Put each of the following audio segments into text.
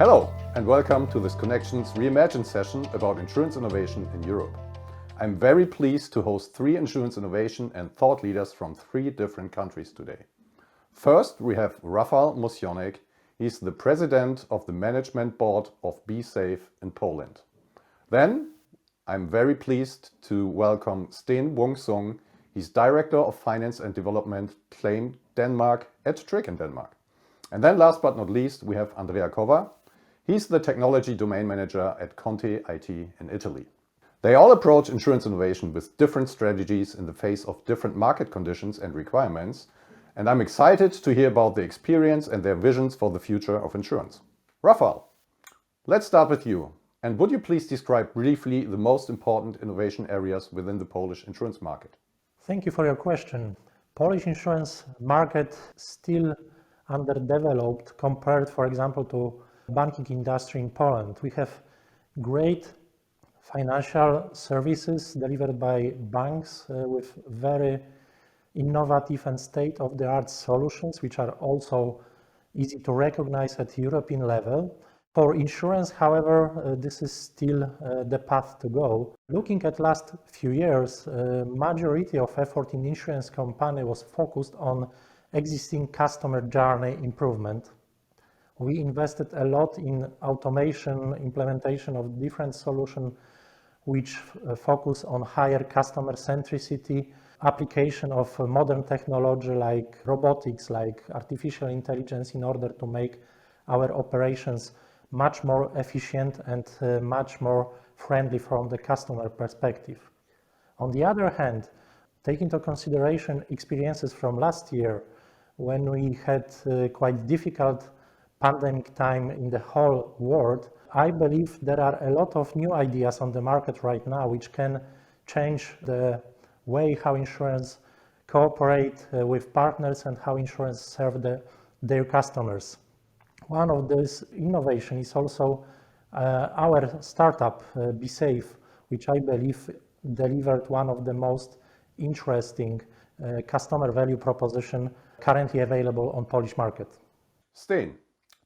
Hello and welcome to this Connections Reimagined session about insurance innovation in Europe. I'm very pleased to host 3 insurance innovation and thought leaders from 3 different countries today. First, we have Rafał Mosionek. He's the president of the management board of BeeSafe in Poland. Then, I'm very pleased to welcome Sten Wung-Sung. He's director of finance and development claim Denmark at Tryg in Denmark. And then last but not least, we have Andrea Kova. He's the technology domain manager at Conte.it in Italy. They all approach insurance innovation with different strategies in the face of different market conditions and requirements. And I'm excited to hear about the experience and their visions for the future of insurance. Rafał, let's start with you. And would you please describe briefly the most important innovation areas within the Polish insurance market? Thank you for your question. Polish insurance market still underdeveloped compared, for example, to banking industry in Poland. We have great financial services delivered by banks with very innovative and state-of-the-art solutions, which are also easy to recognize at European level. For insurance, however, this is still the path to go. Looking at last few years, majority of effort in insurance company was focused on existing customer journey improvement. We invested a lot in automation, implementation of different solutions which focus on higher customer centricity, application of modern technology like robotics, like artificial intelligence in order to make our operations much more efficient and much more friendly from the customer perspective. On the other hand, take into consideration experiences from last year when we had quite difficult pandemic time in the whole world. I believe there are a lot of new ideas on the market right now which can change the way how insurance cooperate with partners and how insurance serve their customers. One of those innovations is also our startup, BeeSafe, which I believe delivered one of the most interesting customer value proposition currently available on Polish market. Sten,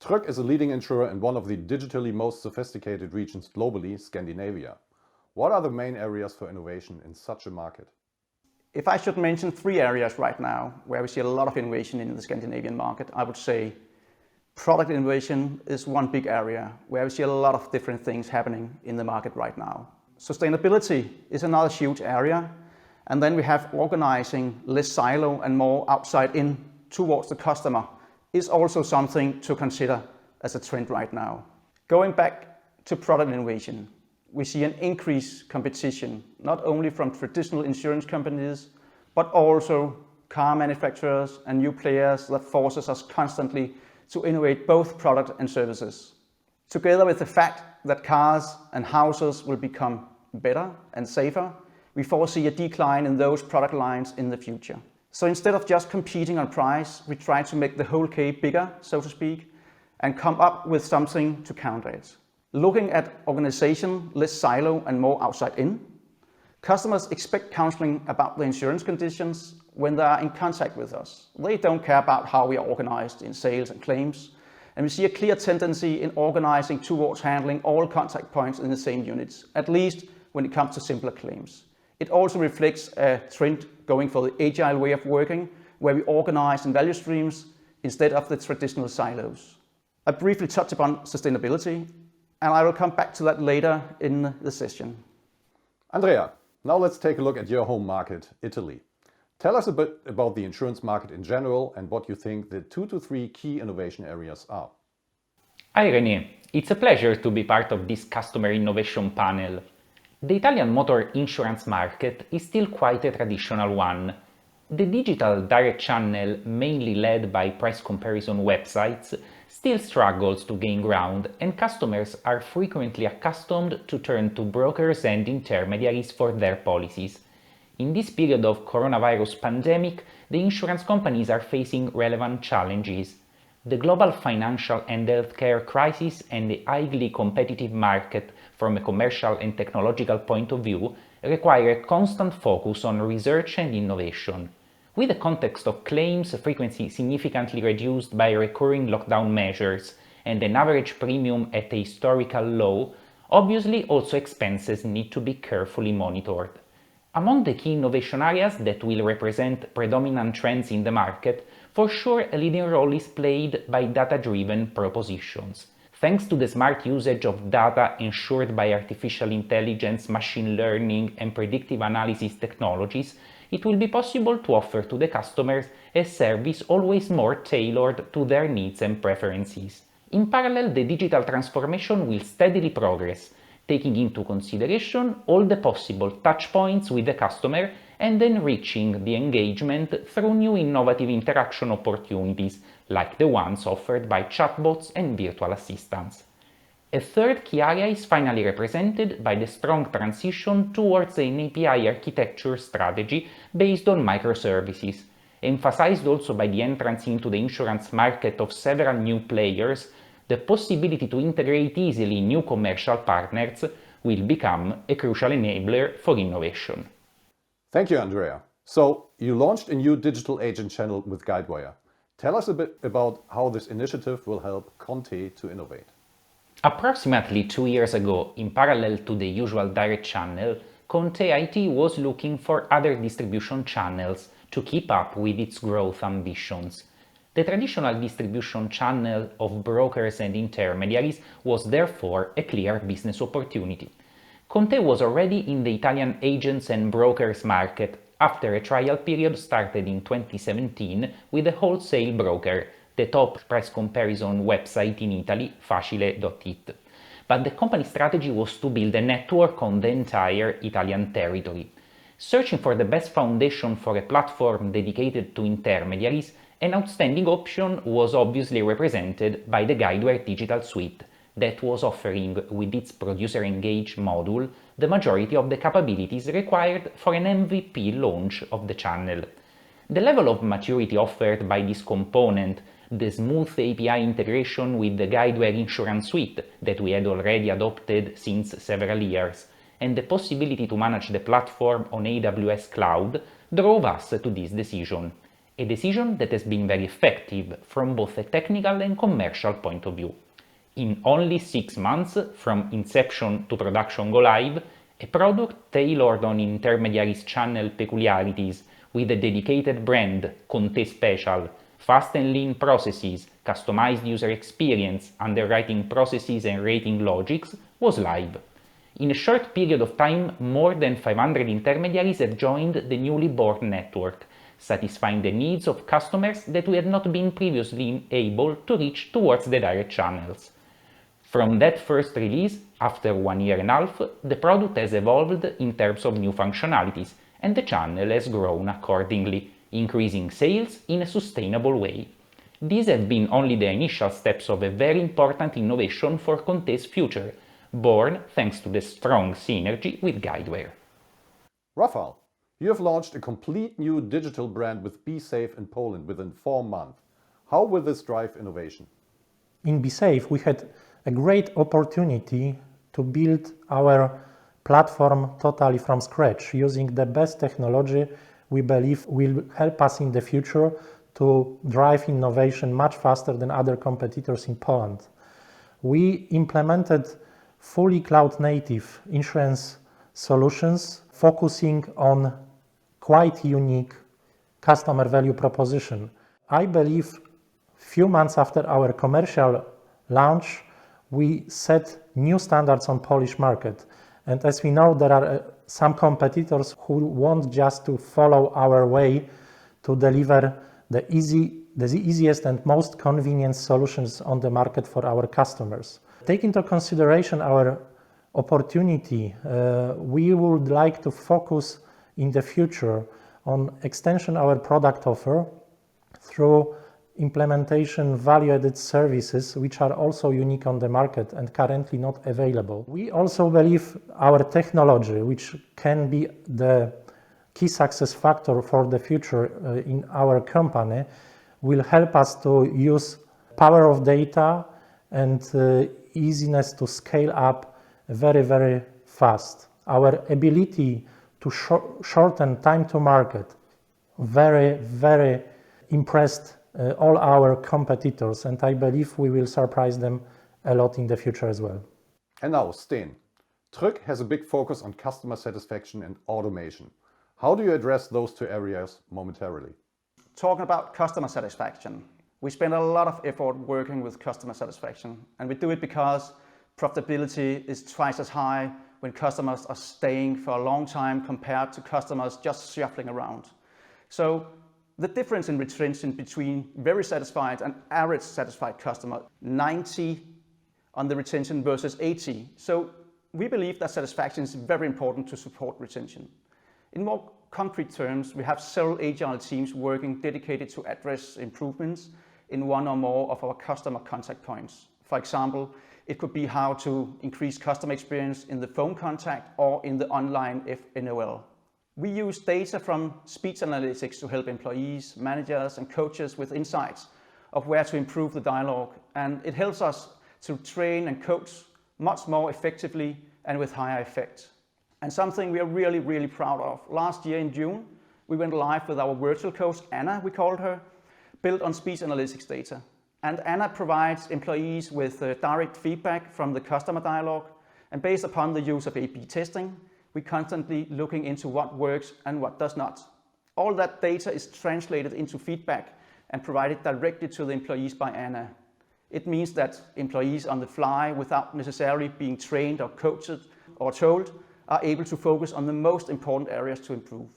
Tryg is a leading insurer in one of the digitally most sophisticated regions globally, Scandinavia. What are the main areas for innovation in such a market? If I should mention 3 areas right now where we see a lot of innovation in the Scandinavian market, I would say product innovation is one big area where we see a lot of different things happening in the market right now. Sustainability is another huge area. And then we have organizing less silo and more outside in towards the customer is also something to consider as a trend right now. Going back to product innovation, we see an increased competition, not only from traditional insurance companies, but also car manufacturers and new players that forces us constantly to innovate both product and services. Together with the fact that cars and houses will become better and safer, we foresee a decline in those product lines in the future. So instead of just competing on price, we try to make the whole cake bigger, so to speak, and come up with something to counter it. Looking at organization, less silo and more outside in, customers expect counseling about the insurance conditions when they are in contact with us. They don't care about how we are organized in sales and claims, and we see a clear tendency in organizing towards handling all contact points in the same units, at least when it comes to simpler claims. It also reflects a trend going for the agile way of working, where we organize in value streams instead of the traditional silos. I briefly touched upon sustainability, and I will come back to that later in the session. Andrea, now let's take a look at your home market, Italy. Tell us a bit about the insurance market in general and what you think the 2 to 3 key innovation areas are. Hi René, it's a pleasure to be part of this customer innovation panel. The Italian motor insurance market is still quite a traditional one. The digital direct channel, mainly led by price comparison websites, still struggles to gain ground, and customers are frequently accustomed to turn to brokers and intermediaries for their policies. In this period of coronavirus pandemic, the insurance companies are facing relevant challenges. The global financial and healthcare crisis and the highly competitive market from a commercial and technological point of view require a constant focus on research and innovation. With the context of claims frequency significantly reduced by recurring lockdown measures and an average premium at a historical low, obviously also expenses need to be carefully monitored. Among the key innovation areas that will represent predominant trends in the market, for sure a leading role is played by data-driven propositions. Thanks to the smart usage of data ensured by artificial intelligence, machine learning, and predictive analysis technologies, it will be possible to offer to the customers a service always more tailored to their needs and preferences. In parallel, the digital transformation will steadily progress, taking into consideration all the possible touchpoints with the customer and enriching the engagement through new innovative interaction opportunities, like the ones offered by chatbots and virtual assistants. A third key area is finally represented by the strong transition towards an API architecture strategy based on microservices, emphasized also by the entrance into the insurance market of several new players. The possibility to integrate easily new commercial partners will become a crucial enabler for innovation. Thank you, Andrea. So, you launched a new digital agent channel with Guidewire. Tell us a bit about how this initiative will help Conte to innovate. Approximately 2 years ago, in parallel to the usual direct channel, Conte.it was looking for other distribution channels to keep up with its growth ambitions. The traditional distribution channel of brokers and intermediaries was therefore a clear business opportunity. Conte was already in the Italian agents and brokers market after a trial period started in 2017 with a wholesale broker, the top price comparison website in Italy, Facile.it. But the company's strategy was to build a network on the entire Italian territory. Searching for the best foundation for a platform dedicated to intermediaries, an outstanding option was obviously represented by the Guidewire digital suite that was offering, with its producer engage module, the majority of the capabilities required for an MVP launch of the channel. The level of maturity offered by this component, the smooth API integration with the Guidewire insurance suite that we had already adopted since several years, and the possibility to manage the platform on AWS Cloud drove us to this decision. A decision that has been very effective from both a technical and commercial point of view. In only 6 months, from inception to production go live, a product tailored on intermediaries' channel peculiarities with a dedicated brand, Conte Special, fast and lean processes, customized user experience, underwriting processes and rating logics, was live. In a short period of time, more than 500 intermediaries have joined the newly born network, satisfying the needs of customers that we had not been previously able to reach towards the direct channels. From that first release, after 1 year and a half, the product has evolved in terms of new functionalities, and the channel has grown accordingly, increasing sales in a sustainable way. These have been only the initial steps of a very important innovation for Conte's future, born thanks to the strong synergy with Guidewire. Rafał, you have launched a complete new digital brand with BeeSafe in Poland within 4 months. How will this drive innovation? In BeeSafe, we had a great opportunity to build our platform totally from scratch, using the best technology we believe will help us in the future to drive innovation much faster than other competitors in Poland. We implemented fully cloud-native insurance solutions, focusing on quite unique customer value proposition. I believe few months after our commercial launch, we set new standards on Polish market. And as we know, there are some competitors who want just to follow our way to deliver the easiest and most convenient solutions on the market for our customers. Take into consideration our opportunity, we would like to focus in the future on extension our product offer through implementation value-added services which are also unique on the market and currently not available. We also believe our technology, which can be the key success factor for the future in our company, will help us to use power of data and easiness to scale up very, very fast. Our ability to shorten time to market, very, very impressed all our competitors, and I believe we will surprise them a lot in the future as well. And now, Sten, Tryg has a big focus on customer satisfaction and automation. How do you address those two areas momentarily? Talking about customer satisfaction, we spend a lot of effort working with customer satisfaction, and we do it because profitability is twice as high when customers are staying for a long time compared to customers just shuffling around. So the difference in retention between very satisfied and average satisfied customer, 90 on the retention versus 80. So we believe that satisfaction is very important to support retention. In more concrete terms, we have several agile teams working dedicated to address improvements in one or more of our customer contact points. For example, it could be how to increase customer experience in the phone contact or in the online FNOL. We use data from speech analytics to help employees, managers and coaches with insights of where to improve the dialogue, and it helps us to train and coach much more effectively and with higher effect. And something we are really proud of. Last year in June, we went live with our virtual coach, Anna, we called her, built on speech analytics data. And Anna provides employees with direct feedback from the customer dialogue, and based upon the use of A/B testing, we're constantly looking into what works and what does not. All that data is translated into feedback and provided directly to the employees by Anna. It means that employees on the fly, without necessarily being trained or coached or told, are able to focus on the most important areas to improve.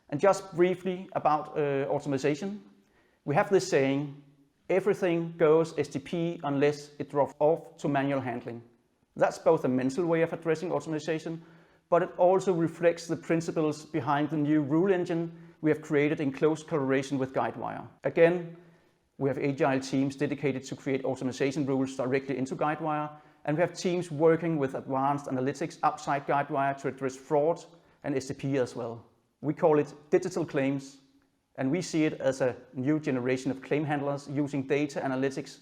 And just briefly about automation, we have this saying, everything goes STP unless it drops off to manual handling. That's both a mental way of addressing automation, but it also reflects the principles behind the new rule engine we have created in close collaboration with Guidewire. Again, we have agile teams dedicated to create automation rules directly into Guidewire, and we have teams working with advanced analytics outside Guidewire to address fraud and STP as well. We call it digital claims, and we see it as a new generation of claim handlers using data analytics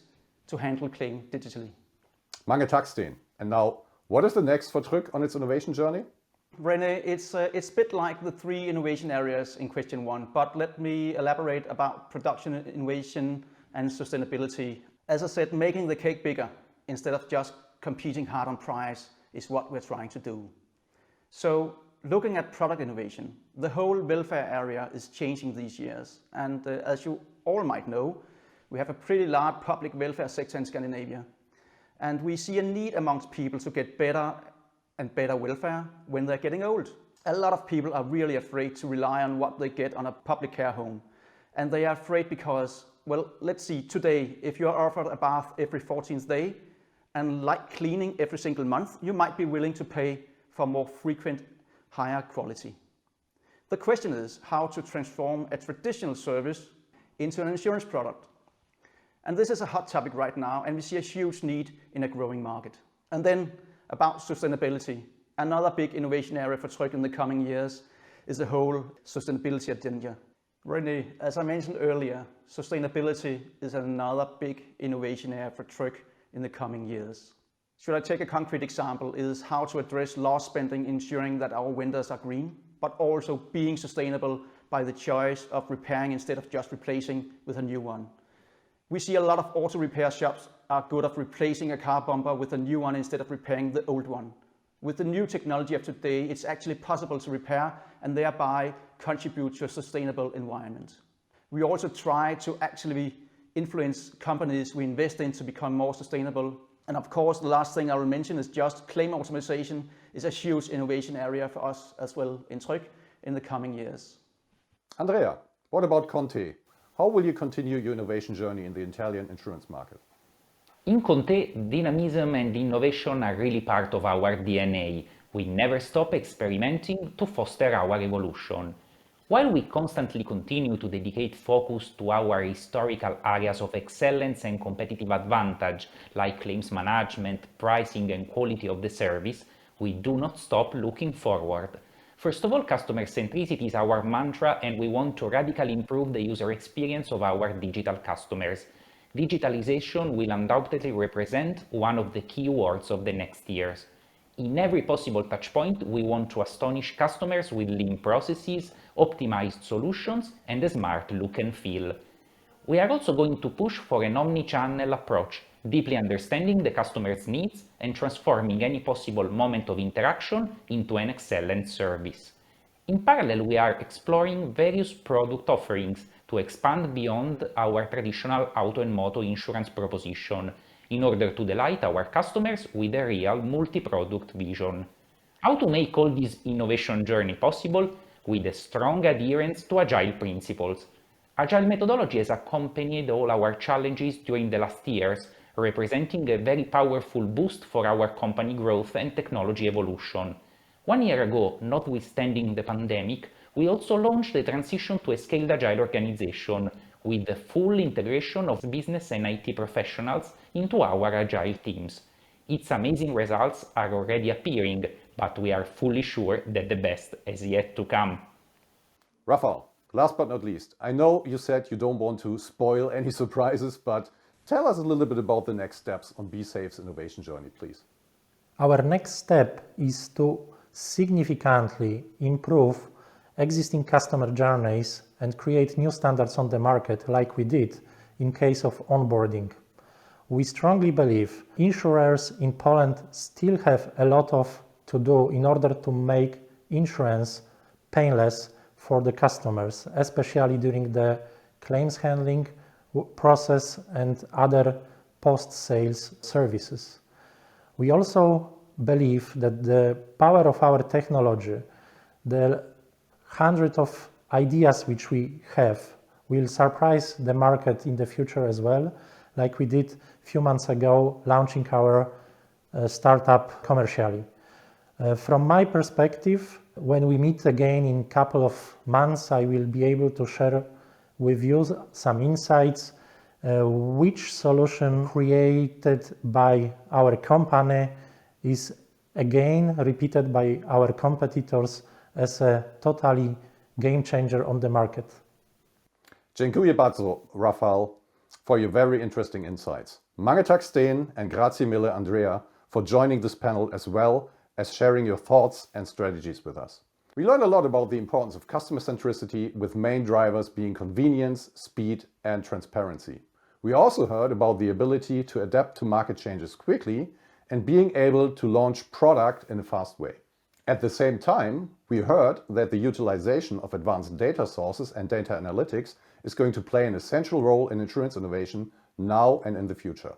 to handle claim digitally. Mange tak, Sten. And now, what is the next for Tryg on its innovation journey? René, it's a bit like the three innovation areas in question one, but let me elaborate about production innovation and sustainability. As I said, making the cake bigger instead of just competing hard on price is what we're trying to do. So looking at product innovation, the whole welfare area is changing these years. And as you all might know, we have a pretty large public welfare sector in Scandinavia. And we see a need amongst people to get better and better welfare when they're getting old. A lot of people are really afraid to rely on what they get on a public care home. And they are afraid because, well, let's see, today, if you're offered a bath every 14th day and like cleaning every single month, you might be willing to pay for more frequent, higher quality. The question is how to transform a traditional service into an insurance product. And this is a hot topic right now, and we see a huge need in a growing market. And then about sustainability. Another big innovation area for Tryg in the coming years is the whole sustainability agenda. René, as I mentioned earlier, sustainability is another big innovation area for Tryg in the coming years. Should I take a concrete example, is how to address loss spending, ensuring that our windows are green, but also being sustainable by the choice of repairing instead of just replacing with a new one. We see a lot of auto repair shops are good at replacing a car bumper with a new one instead of repairing the old one. With the new technology of today, it's actually possible to repair and thereby contribute to a sustainable environment. We also try to actually influence companies we invest in to become more sustainable. And of course, the last thing I will mention is just claim automation is a huge innovation area for us as well in Tryg in the coming years. Andrea, what about Conte? How will you continue your innovation journey in the Italian insurance market? In Conte, dynamism and innovation are really part of our DNA. We never stop experimenting to foster our evolution. While we constantly continue to dedicate focus to our historical areas of excellence and competitive advantage, like claims management, pricing and quality of the service, we do not stop looking forward. First of all, customer centricity is our mantra, and we want to radically improve the user experience of our digital customers. Digitalization will undoubtedly represent one of the key words of the next years. In every possible touchpoint, we want to astonish customers with lean processes, optimized solutions, and a smart look and feel. We are also going to push for an omni-channel approach, deeply understanding the customer's needs and transforming any possible moment of interaction into an excellent service. In parallel, we are exploring various product offerings to expand beyond our traditional auto and moto insurance proposition in order to delight our customers with a real multi-product vision. How to make all this innovation journey possible? With a strong adherence to agile principles. Agile methodology has accompanied all our challenges during the last years, representing a very powerful boost for our company growth and technology evolution. 1 year ago, notwithstanding the pandemic, we also launched the transition to a scaled agile organization with the full integration of business and IT professionals into our agile teams. Its amazing results are already appearing, but we are fully sure that the best is yet to come. Rafael, last but not least, I know you said you don't want to spoil any surprises, but tell us a little bit about the next steps on BeeSafe's innovation journey, please. Our next step is to significantly improve existing customer journeys and create new standards on the market like we did in case of onboarding. We strongly believe insurers in Poland still have a lot to do in order to make insurance painless for the customers, especially during the claims handling process and other post-sales services. We also believe that the power of our technology, the hundred of ideas which we have, will surprise the market in the future as well, like we did a few months ago, launching our startup commercially. From my perspective, when we meet again in a couple of months, I will be able to share with you some insights, which solution created by our company is again repeated by our competitors as a totally game changer on the market. Dziękuję bardzo, Rafael, for your very interesting insights. Mange tak Steen and grazie mille, Andrea, for joining this panel as well as sharing your thoughts and strategies with us. We learned a lot about the importance of customer centricity, with main drivers being convenience, speed, and transparency. We also heard about the ability to adapt to market changes quickly and being able to launch product in a fast way. At the same time, we heard that the utilization of advanced data sources and data analytics is going to play an essential role in insurance innovation now and in the future.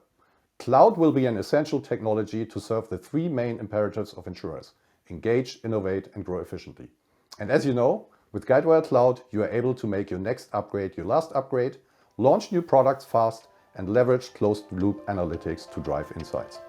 Cloud will be an essential technology to serve the three main imperatives of insurers: engage, innovate, and grow efficiently. And as you know, with Guidewire Cloud, you are able to make your next upgrade your last upgrade, launch new products fast, and leverage closed-loop analytics to drive insights.